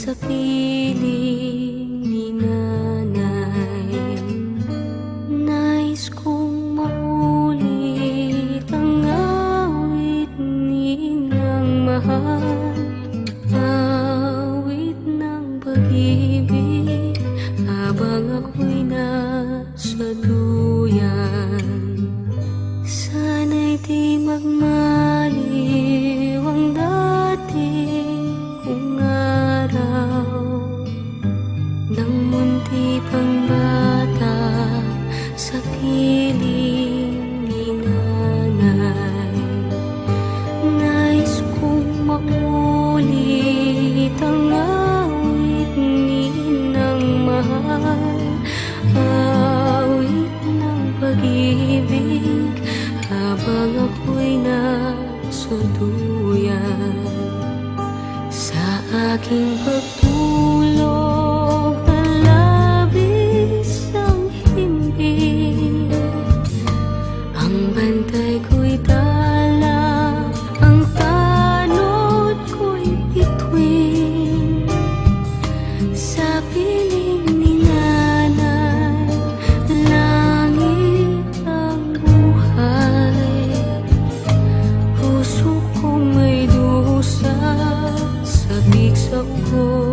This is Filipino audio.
sa piling ni nanay. Nais kong maulit ang awit ninang mahal, awit ng pag-ibig habang ako'y nasa duyan. Sana'y di magmaliw ang dating kong araw, nang munti pang bata sa piling ni nanay. Nais kong maulit ang awit ninang mahal, awit ng pag-ibig habang ako'y nasa duyan. Sa aking pagtulog na labis ang himbing, ang bantay ko'y tala, ang tanod ko'y bituin. Sa piling ni nanay, langit ang buhay. Puso kong may dusa, sabik sa ulo.